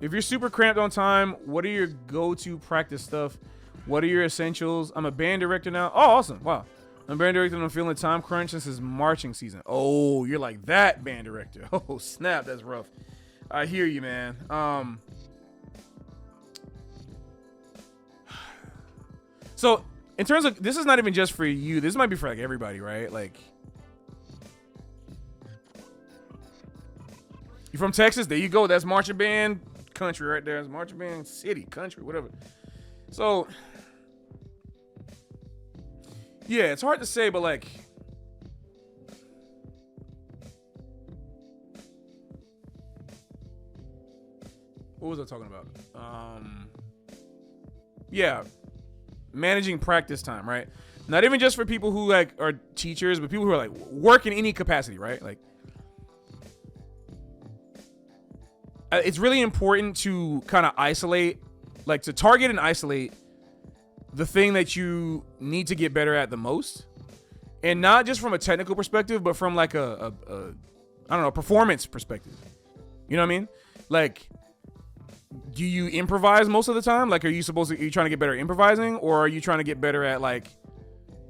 If you're super cramped on time, what are your go-to practice stuff? What are your essentials? I'm a band director now. Oh, awesome. Wow. I'm band director and I'm feeling time crunch since it's marching season. Oh, you're like that band director. Oh, snap. That's rough. I hear you, man. So in terms of, this is not even just for you. This might be for like everybody, right? Like, you from Texas? There you go. That's marching band country right there. It's marching band city, country, whatever. So, yeah, it's hard to say, but like, what was I talking about? Yeah, managing practice time, right? Not even just for people who like are teachers, but people who are like work in any capacity, right? Like, it's really important to kind of isolate, like to target and isolate the thing that you need to get better at the most. And not just from a technical perspective, but from like I don't know, performance perspective. You know what I mean? Like, do you improvise most of the time? Like, are you trying to get better at improvising, or are you trying to get better at like,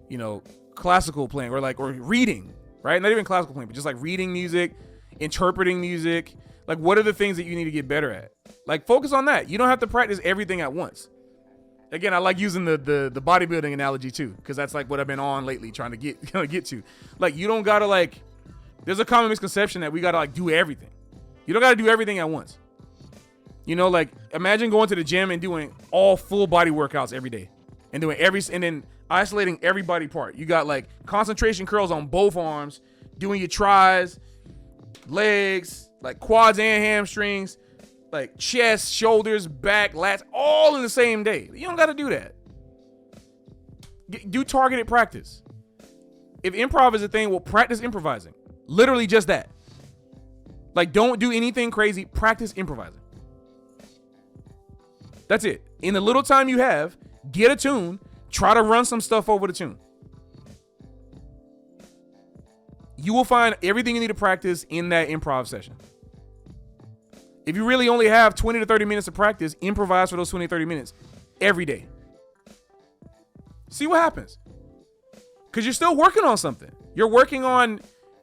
you know, classical playing or reading, right? Not even classical playing, but just like reading music, interpreting music. Like, what are the things that you need to get better at? Like, focus on that. You don't have to practice everything at once. Again, I like using the bodybuilding analogy too, because that's like what I've been on lately, trying to get to. Like, you don't gotta like. There's a common misconception that we gotta like do everything. You don't gotta do everything at once. You know, like, imagine going to the gym and doing all full body workouts every day, and doing and then isolating every body part. You got like concentration curls on both arms, doing your tries, legs, like quads and hamstrings, like chest, shoulders, back, lats, all in the same day. You don't got to do that. Do targeted practice. If improv is a thing, well, practice improvising. Literally just that. Like, don't do anything crazy. Practice improvising. That's it. In the little time you have, get a tune. Try to run some stuff over the tune. You will find everything you need to practice in that improv session. If you really only have 20 to 30 minutes to practice, improvise for those 20 to 30 minutes every day. See what happens. Because you're still working on something. You're working on,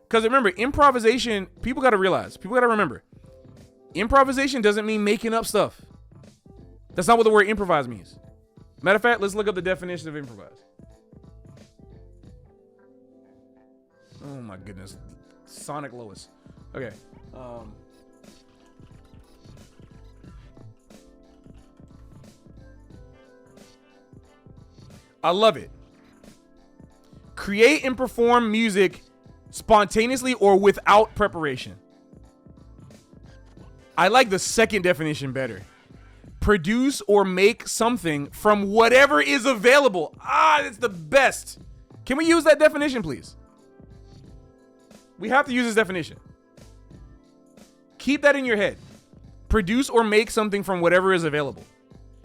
because remember, improvisation, people got to remember, improvisation doesn't mean making up stuff. That's not what the word improvise means. Matter of fact, let's look up the definition of improvise. Oh my goodness. Sonic Lois. Okay. I love it. Create and perform music spontaneously or without preparation. I like the second definition better. Produce or make something from whatever is available. It's the best. Can we use that definition, please? We have to use this definition. Keep that in your head. Produce or make something from whatever is available.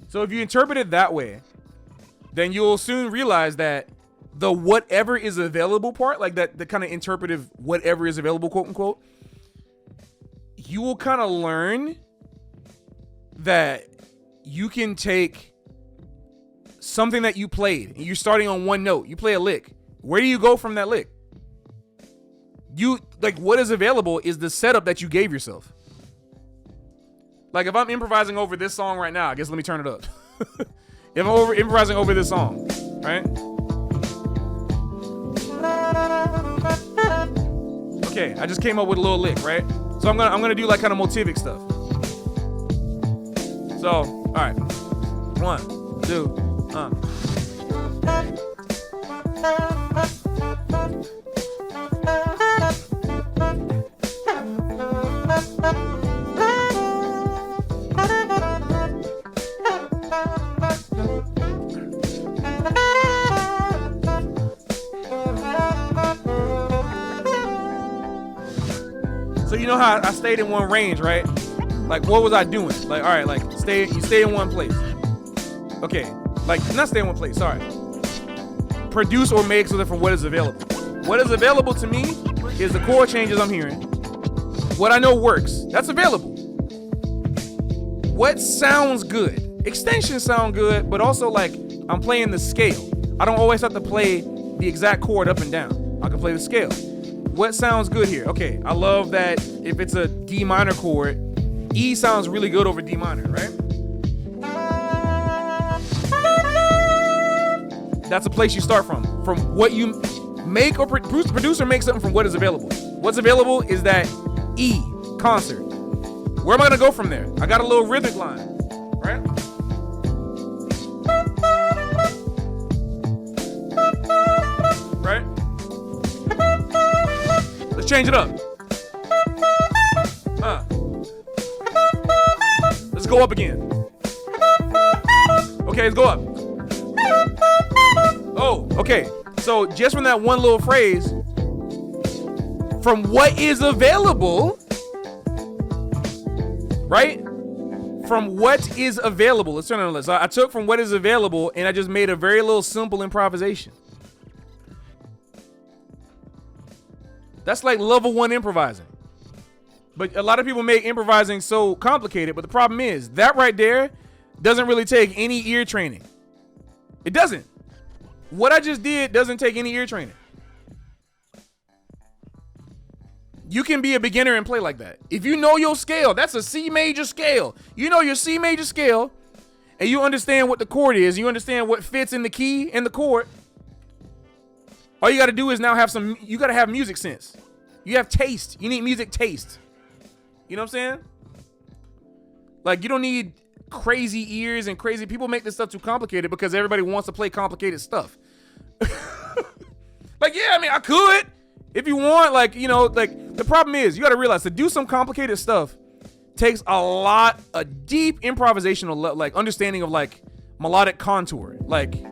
So if you interpret it that way, then you'll soon realize that the whatever is available part, like that, the kind of interpretive whatever is available, quote unquote, you will kind of learn that you can take something that you played and you're starting on one note. You play a lick. Where do you go from that lick? You, like, what is available is the setup that you gave yourself. Like, if I'm improvising over this song right now, I guess let me turn it up. If I'm improvising over this song, right? Okay, I just came up with a little lick, right? So I'm gonna do like kind of motivic stuff. So, all right, 1, 2, So you know how I stayed in one range, right? Like, what was I doing? Like, all right, like you stay in one place. Okay, like not stay in one place. Sorry. Produce or make something from what is available. What is available to me is the chord changes I'm hearing. What I know works. That's available. what sounds good? Extensions sound good, but also like I'm playing the scale. I don't always have to play the exact chord up and down. I can play the scale. What sounds good here? Okay, I love that if it's a D minor chord, E sounds really good over D minor, right? That's a place you start from what you make, or producer makes something from what is available. What's available is that E concert. Where am I gonna go from there? I got a little rhythmic line, right? Right? Let's change it up. Let's go up again. Okay, let's go up. Oh, okay. So just from that one little phrase, from what is available, right? From what is available. Let's turn on the list. I took from what is available and I just made a very little simple improvisation. That's like level 1 improvising. But a lot of people make improvising so complicated, but the problem is that right there doesn't really take any ear training. It doesn't. What I just did doesn't take any ear training. You can be a beginner and play like that. If you know your scale, that's a C major scale. You know your C major scale, and you understand what the chord is, you understand what fits in the key and the chord. All you got to do is now you got to have music sense. You have taste. You need music taste. You know what I'm saying? Like, you don't need crazy ears and crazy people make this stuff too complicated because everybody wants to play complicated stuff. Like, yeah, I mean, I could if you want, like, you know, like the problem is you got to realize to do some complicated stuff takes a deep improvisational, like understanding of like melodic contour. Like,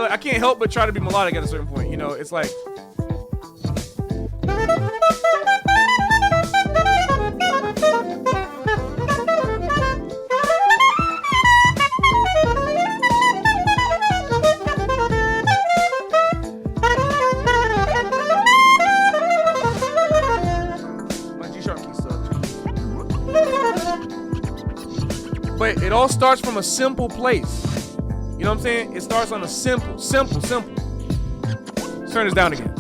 I can't help but try to be melodic at a certain point. You know, it's like, my G sharp key sucks. But it all starts from a simple place. You know what I'm saying? It starts on a simple. Let's turn this down again.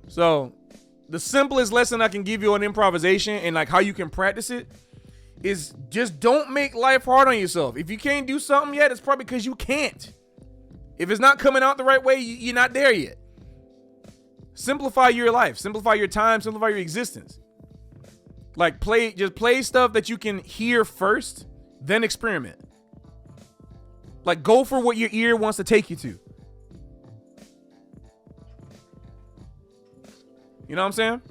So, the simplest lesson I can give you on improvisation and like how you can practice it is just don't make life hard on yourself. If you can't do something yet, it's probably because you can't. If it's not coming out the right way, you're not there yet. Simplify your life, simplify your time, simplify your existence. Like just play stuff that you can hear first. Then experiment. Like, go for what your ear wants to take you to. You know what I'm saying?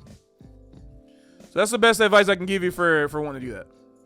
So that's the best advice I can give you for wanting to do that.